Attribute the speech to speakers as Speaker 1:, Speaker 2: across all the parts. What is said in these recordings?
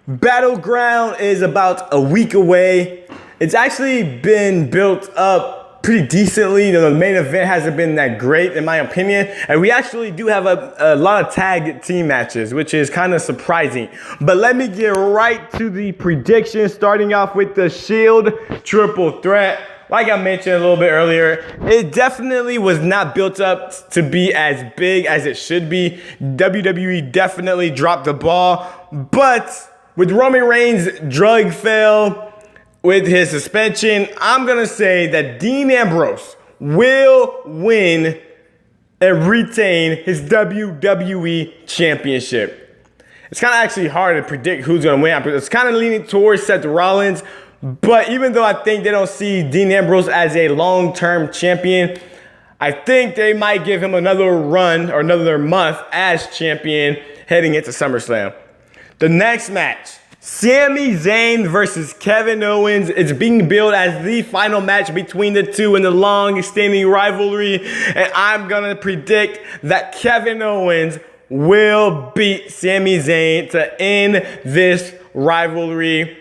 Speaker 1: Battleground is about a week away. It's actually been built up pretty decently. You know, the main event hasn't been that great in my opinion. And we actually do have a lot of tag team matches, which is kind of surprising. But let me get right to the predictions, starting off with the Shield triple threat. Like I mentioned a little bit earlier, it definitely was not built up to be as big as it should be. WWE definitely dropped the ball, but with Roman Reigns' drug fail, with his suspension, I'm going to say that Dean Ambrose will win and retain his WWE Championship. It's kind of actually hard to predict who's going to win. It's kind of leaning towards Seth Rollins. But even though I think they don't see Dean Ambrose as a long-term champion, I think they might give him another run or another month as champion heading into SummerSlam. The next match, Sami Zayn versus Kevin Owens. It's being billed as the final match between the two in the long-standing rivalry. And I'm going to predict that Kevin Owens will beat Sami Zayn to end this rivalry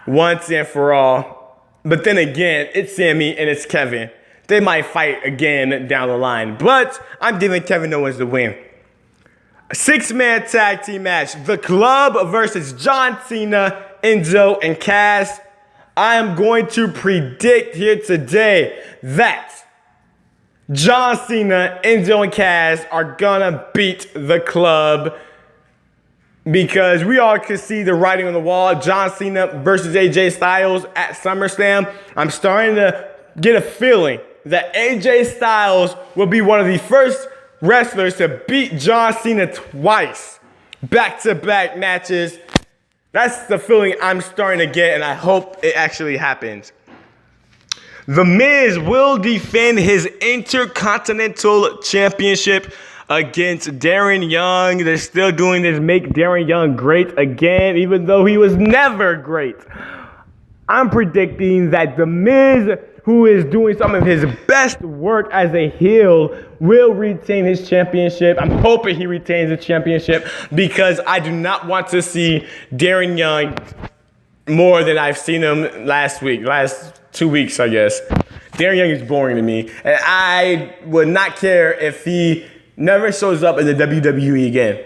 Speaker 1: once and for all. But then again, it's Sami and it's Kevin. They might fight again down the line. But I'm giving Kevin Owens the win. A 6-man tag team match. The Club versus John Cena, Enzo, and Cass. I am going to predict here today that John Cena, Enzo, and Cass are gonna beat the Club. Because we all can see the writing on the wall. John Cena versus AJ Styles at SummerSlam. I'm starting to get a feeling that AJ Styles will be one of the first wrestlers to beat John Cena twice. Back-to-back matches. That's the feeling I'm starting to get, and I hope it actually happens. The Miz will defend his Intercontinental Championship against Darren Young. They're still doing this make Darren Young great again, even though he was never great. I'm predicting that The Miz, who is doing some of his best work as a heel, will retain his championship. I'm hoping he retains the championship because I do not want to see Darren Young more than I've seen him last 2 weeks, I guess. Darren Young is boring to me, and I would not care if he never shows up in the WWE again.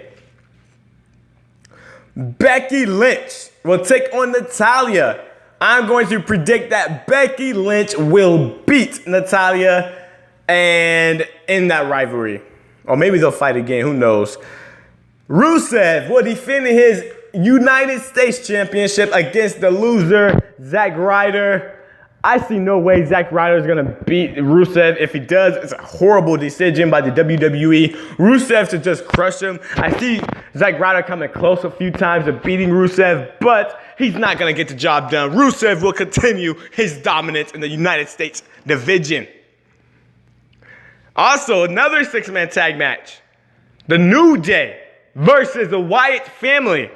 Speaker 1: Becky Lynch will take on Natalya. I'm going to predict that Becky Lynch will beat Natalya and end that rivalry. Or maybe they'll fight again, who knows. Rusev will defend his United States Championship against the loser, Zack Ryder. I see no way Zack Ryder is going to beat Rusev. If he does, it's a horrible decision by the WWE. Rusev should just crush him. I see Zack Ryder coming close a few times to beating Rusev, but he's not going to get the job done. Rusev will continue his dominance in the United States division. Also, another 6-man tag match. The New Day versus the Wyatt Family.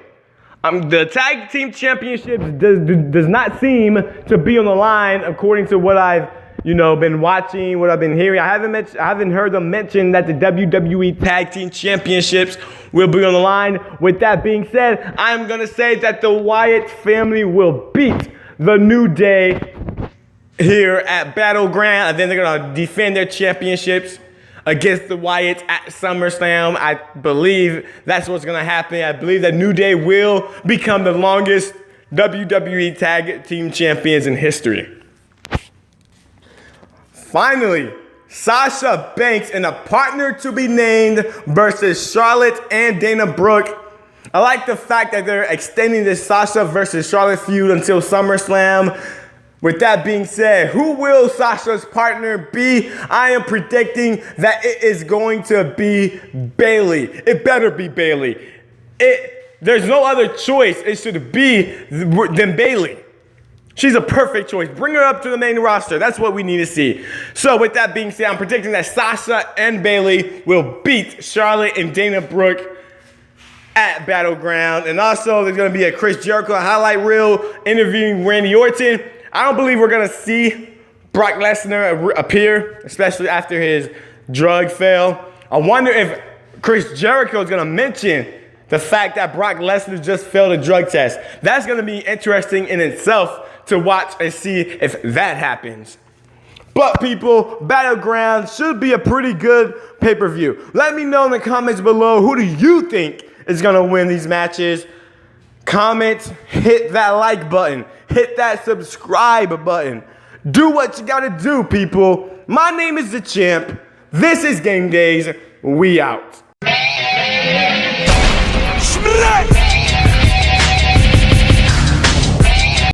Speaker 1: The tag team championships does not seem to be on the line according to what I've been watching, what I've been hearing. I haven't heard them mention that the WWE tag team championships will be on the line. With that being said, I'm gonna say that the Wyatt family will beat the New Day here at Battleground, and then they're gonna defend their championships against the Wyatts at SummerSlam. I believe that's what's going to happen. I believe that New Day will become the longest WWE Tag Team Champions in history. Finally, Sasha Banks in a partner to be named versus Charlotte and Dana Brooke. I like the fact that they're extending this Sasha versus Charlotte feud until SummerSlam. With that being said, who will Sasha's partner be? I am predicting that it is going to be Bayley. It better be Bayley. There's no other choice. It should be than Bayley. She's a perfect choice. Bring her up to the main roster. That's what we need to see. So with that being said, I'm predicting that Sasha and Bayley will beat Charlotte and Dana Brooke at Battleground. And also, there's going to be a Chris Jericho highlight reel interviewing Randy Orton. I don't believe we're going to see Brock Lesnar appear, especially after his drug fail. I wonder if Chris Jericho is going to mention The fact that Brock Lesnar just failed a drug test. That's going to be interesting in itself to watch and see if that happens. But people, Battleground should be a pretty good pay-per-view. Let me know in the comments below, who do you think is going to win these matches? Comment, hit that like button, hit that subscribe button. Do what you got to do, people. My name is The Champ. This is Game Days. We out. Schmrek!